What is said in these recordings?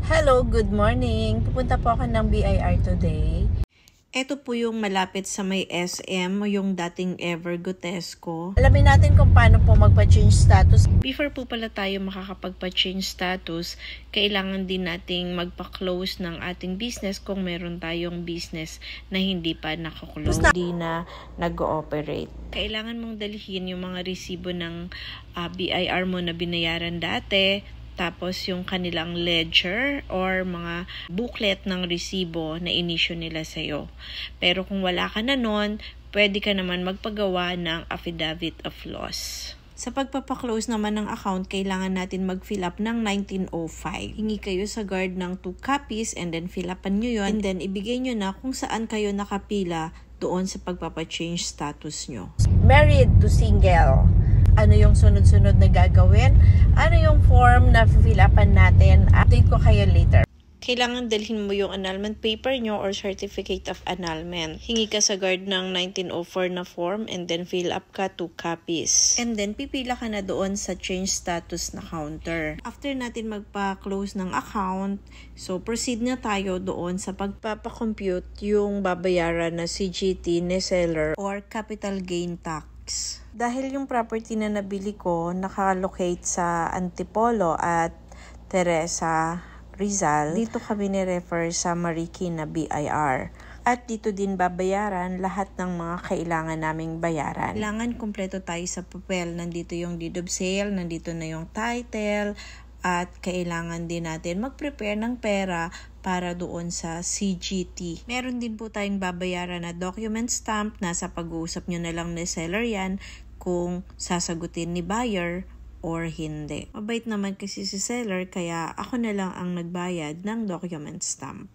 Hello, good morning. Pupunta po ako ng BIR today. Ito po yung malapit sa may SM, yung dating Ever Gotesco. Alamin natin kung paano po magpa-change status. Before po pala tayo makakapagpa-change status, kailangan din nating magpa-close ng ating business kung meron tayong business na hindi pa nakaklose, hindi na nag-ooperate. Kailangan mong dalhin yung mga resibo ng BIR mo na binayaran dati, tapos yung kanilang ledger or mga booklet ng resibo na inisyo nila sa'yo. Pero kung wala ka na nun, pwede ka naman magpagawa ng affidavit of loss. Sa pagpapaklose naman ng account, kailangan natin mag-fill up ng 1905. Hingi kayo sa guard ng 2 copies and then fill upan nyo yun. And then ibigay nyo na kung saan kayo nakapila doon sa pagpapachange status nyo. Married to single. Ano yung sunod-sunod na gagawin? Ano yung form na fill upan natin? Update ko kayo later. Kailangan dalhin mo yung annulment paper nyo or certificate of annulment. Hingi ka sa guard ng 1904 na form and then fill up ka 2 copies. And then pipila ka na doon sa change status na counter. After natin magpa-close ng account, so proceed na tayo doon sa pagpapacompute yung babayaran na CGT ni seller or capital gain tax. Dahil yung property na nabili ko nakalocate sa Antipolo at Teresa, Rizal, dito kami ni-refer sa Marikina BIR. At dito din babayaran lahat ng mga kailangan naming bayaran. Kailangan kumpleto tayo sa papel. Nandito yung deed of sale, nandito na yung title, at kailangan din natin mag-prepare ng pera para doon sa CGT. Meron din po tayong babayaran na document stamp. Nasa pag-uusap nyo na lang ni seller yan kung sasagutin ni buyer or hindi. Mabait naman kasi si seller kaya ako na lang ang nagbayad ng document stamp.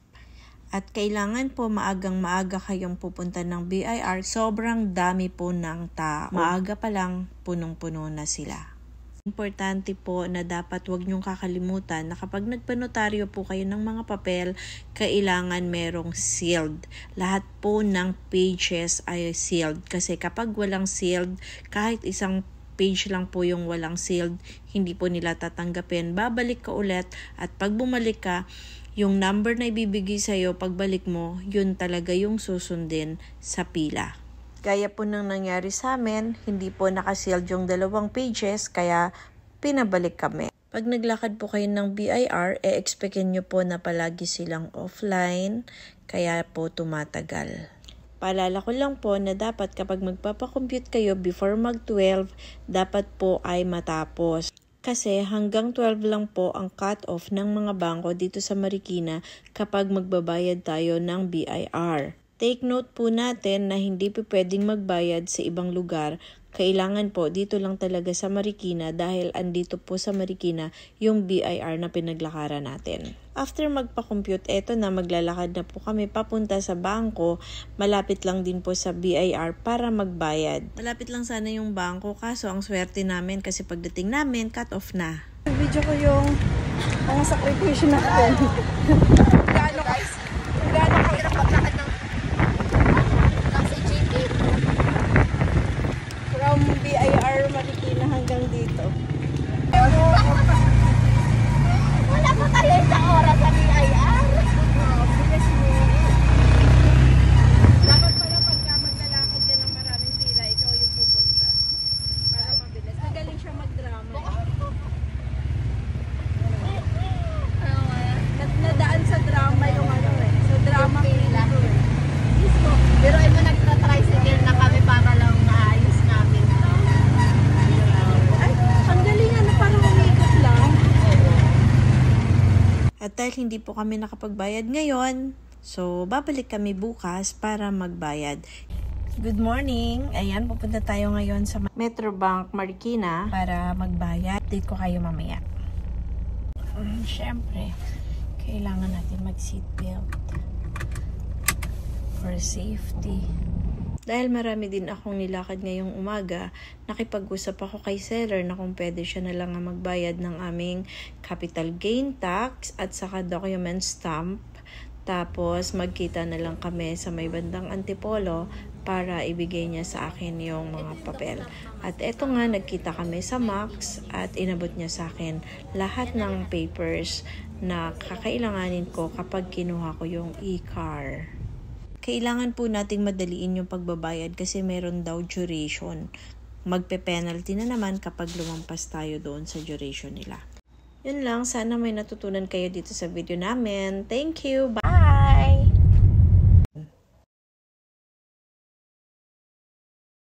At kailangan po maagang-maaga kayong pupunta ng BIR. Sobrang dami po ng tao. Maaga pa lang punong-puno na sila. Importante po na dapat wag niyong kakalimutan na kapag nagpanotaryo po kayo ng mga papel, kailangan merong sealed. Lahat po ng pages ay sealed. Kasi kapag walang sealed, kahit isang page lang po yung walang sealed, hindi po nila tatanggapin. Babalik ka ulit at pag bumalik ka, yung number na ibibigay sa'yo pagbalik mo, yun talaga yung susundin sa pila. Gaya po nang nangyari sa amin, hindi po nakasealed yung 2 pages, kaya pinabalik kami. Pag naglakad po kayo ng BIR, expectin nyo po na palagi silang offline, kaya po tumatagal. Paalala ko lang po na dapat kapag magpapakompute kayo before mag-12, dapat po ay matapos. Kasi hanggang 12 lang po ang cut-off ng mga bangko dito sa Marikina kapag magbabayad tayo ng BIR. Take note po natin na hindi po pwedeng magbayad sa ibang lugar. Kailangan po dito lang talaga sa Marikina dahil andito po sa Marikina yung BIR na pinaglakaran natin. After magpa-compute, eto na maglalakad na po kami papunta sa bangko. Malapit lang din po sa BIR para magbayad. Malapit lang sana yung bangko kaso ang swerte namin kasi pagdating namin cut off na. Video ko yung mga sakripisyo natin. Gaano kahirap maglakad ng CGT from BIR Marikina hanggang dito. Wala pa tayo sa oras sa BIR. Bilis mo. Dapat pala pagka maglalakad ka ng maraming pila, ikaw yung pupunta. Para mabilis. Magaling siya mag-drama. Nadaan sa drama yung ano eh. So drama pila. Pero ay mo nagtra-tricycle na kami para lang maayos namin. Ay, ang galingan na parang umikot lang. At dahil hindi po kami nakapagbayad ngayon, so babalik kami bukas para magbayad. Good morning! Ayan, pupunta tayo ngayon sa Metrobank Marikina para magbayad. Update ko kayo mamaya. Siyempre, kailangan natin mag-seatbelt for safety. Dahil marami din akong nilakad ngayong umaga, nakipag-usap ako kay seller na kung pwede siya na lang magbayad ng aming capital gain tax at saka document stamp. Tapos magkita na lang kami sa may bandang Antipolo para ibigay niya sa akin yung mga papel. At eto nga, nagkita kami sa Max at inabot niya sa akin lahat ng papers na kakailanganin ko kapag kinuha ko yung e-car. Kailangan po nating madaliin yung pagbabayad kasi meron daw duration. Magpe-penalty na naman kapag lumampas tayo doon sa duration nila. Yun lang, sana may natutunan kayo dito sa video namin. Thank you! Bye!